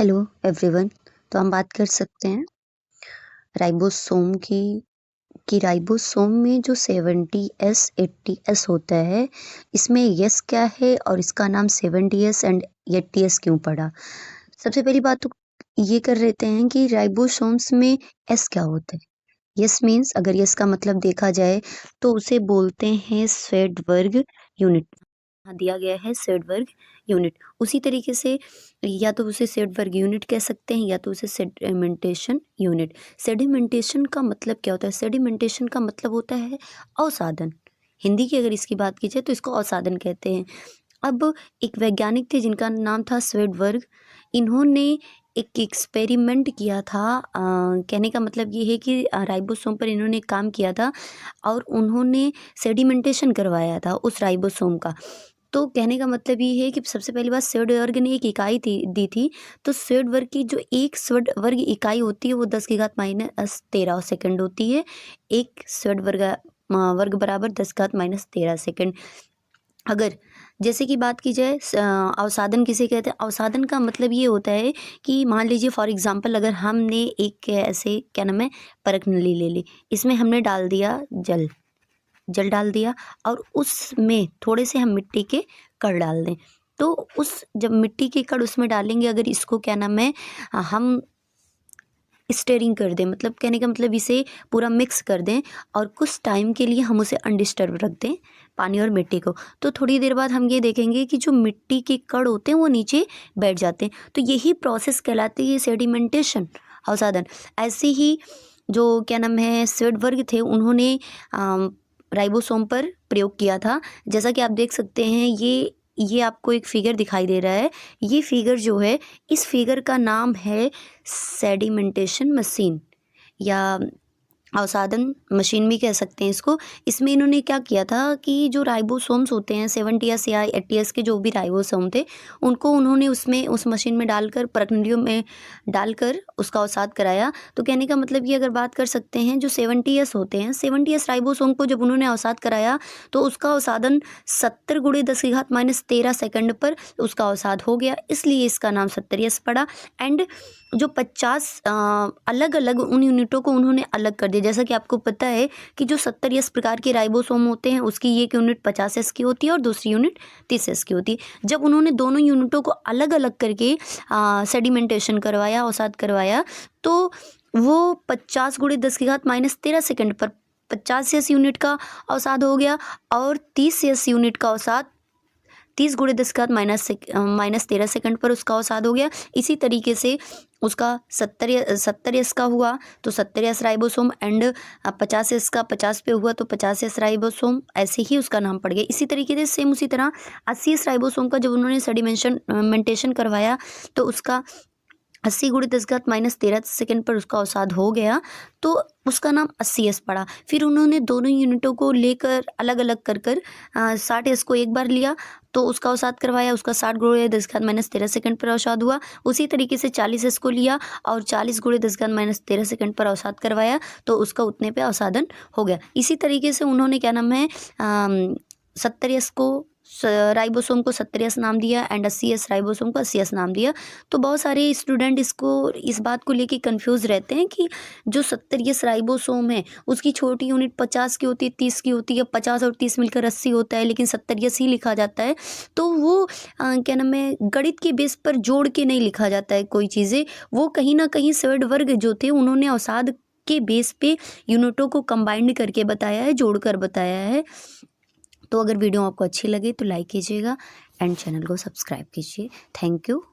Hello everyone. तो हम बात कर सकते हैं राइबोसोम की कि राइबोसोम में जो 70S 80S होता है, इसमें यस क्या है और इसका नाम 70S एंड 80S क्यों पड़ा। सबसे पहली बात तो ये कर लेते हैं कि राइबोसोम्स में एस क्या होता है। यस मीन्स अगर यस का मतलब देखा जाए तो उसे बोलते हैं स्वेड वर्ग यूनिट। हाँ, दिया गया है सेड वर्ग यूनिट। उसी तरीके से या तो उसे सेड वर्ग यूनिट कह सकते हैं या तो उसे सेडिमेंटेशन यूनिट। सेडिमेंटेशन का मतलब क्या होता है? सेडिमेंटेशन का मतलब होता है अवसादन। हिंदी की अगर इसकी बात की जाए तो इसको अवसादन कहते हैं। अब एक वैज्ञानिक थे जिनका नाम था स्वेडबर्ग। इन्होंने एक एक्सपेरिमेंट किया था। कहने का मतलब ये है कि राइबोसोम पर इन्होंने काम किया था और उन्होंने सेडिमेंटेशन करवाया था उस राइबोसोम का। तो कहने का मतलब ये है कि सबसे पहली बात स्वेडवर्ग ने एक इकाई दी थी। तो स्वेडवर्ग की जो एक स्वेडवर्ग इकाई होती है वो 10 की घात माइनस 13 सेकंड होती है। एक स्वेडवर्ग वर्ग बराबर 10 की घात माइनस 13 सेकंड। अगर जैसे कि बात की जाए अवसादन किसे कहते हैं? अवसादन का मतलब ये होता है कि मान लीजिए फॉर एग्जांपल अगर हमने एक ऐसे क्या नाम है परख नली ले ली, इसमें हमने डाल दिया जल डाल दिया और उसमें थोड़े से हम मिट्टी के कण डाल दें। तो उस जब मिट्टी के कण उसमें डालेंगे, अगर इसको क्या नाम है हम स्टेरिंग कर दें, मतलब कहने का मतलब इसे पूरा मिक्स कर दें और कुछ टाइम के लिए हम उसे अनडिस्टर्ब रख दें, पानी और मिट्टी को। तो थोड़ी देर बाद हम ये देखेंगे कि जो मिट्टी के कण होते हैं वो नीचे बैठ जाते हैं। तो यही प्रोसेस कहलाती है सेडिमेंटेशन, अवसादन। ऐसे ही जो क्या नाम है स्वेडबर्ग थे, उन्होंने राइबोसोम पर प्रयोग किया था। जैसा कि आप देख सकते हैं ये आपको एक फिगर दिखाई दे रहा है। ये फिगर जो है, इस फिगर का नाम है सेडिमेंटेशन मशीन या अवसादन मशीन भी कह सकते हैं इसको। इसमें इन्होंने क्या किया था कि जो राइबोसोम्स होते हैं 70S या 80S के जो भी राइबोसोम थे, उनको उन्होंने उसमें उस मशीन में डालकर परखनलियों में डालकर उसका अवसाद कराया। तो कहने का मतलब ये अगर बात कर सकते हैं जो 70S होते हैं, 70S राइबोसोम को जब उन्होंने अवसाद कराया तो उसका अवसादन 70 गुणे 10 की घात माइनस 13 सेकंड पर उसका अवसाद हो गया, इसलिए इसका नाम 70S पड़ा। एंड जो 50 अलग अलग उन यूनिटों को उन्होंने अलग कर दिया। जैसा कि आपको पता है कि जो 70S प्रकार के राइबोसोम होते हैं उसकी एक यूनिट 50S की होती है और दूसरी यूनिट 30S की होती है। जब उन्होंने दोनों यूनिटों को अलग अलग करके सेडिमेंटेशन करवाया, अवसाद करवाया, तो वो 50 गुणे 10 की घात माइनस 13 सेकंड पर 50S यूनिट का अवसाद हो गया और 30S यूनिट का अवसाद 30 गुणे 10 का माइनस 13 सेकंड पर उसका अवसाद हो गया। इसी तरीके से उसका 70S का हुआ तो 70S राइबोसोम एंड 50S का 50 पे हुआ तो 50S राइबोसोम, ऐसे ही उसका नाम पड़ गया। इसी तरीके से सेम उसी तरह 80S राइबोसोम का जब उन्होंने सेडिमेंटेशन करवाया तो उसका 80 गुणे 10 घात माइनस 13 सेकंड पर उसका अवसाद हो गया, तो उसका नाम 80S पड़ा। फिर उन्होंने दोनों यूनिटों को लेकर अलग अलग कर 60S को एक बार लिया तो उसका अवसाद करवाया, उसका 60 गुणे 10 घात माइनस 13 सेकंड पर अवसाद हुआ। उसी तरीके से 40S को लिया और 40 गुणे 10 घात माइनस 13 सेकंड पर अवसाद करवाया तो उसका उतने पे अवसादन हो गया। इसी तरीके से उन्होंने क्या नाम है 70S को राइबोसोम को 70S नाम दिया एंड 80S राइबोसोम को 80S नाम दिया। तो बहुत सारे स्टूडेंट इस बात को लेके कंफ्यूज रहते हैं कि जो 70S राइबोसोम है उसकी छोटी यूनिट 50 की होती है, 30 की होती है, 50 और 30 मिलकर 80 होता है, लेकिन 70S ही लिखा जाता है। तो वो क्या नाम है गणित के बेस पर जोड़ के नहीं लिखा जाता है कोई चीज़ें। वो कहीं ना कहीं स्वेड वर्ग जो थे उन्होंने अवसाद के बेस पे यूनिटों को कंबाइंड करके बताया है, जोड़कर बताया है। तो अगर वीडियो आपको अच्छी लगे तो लाइक कीजिएगा एंड चैनल को सब्सक्राइब कीजिए। Thank you.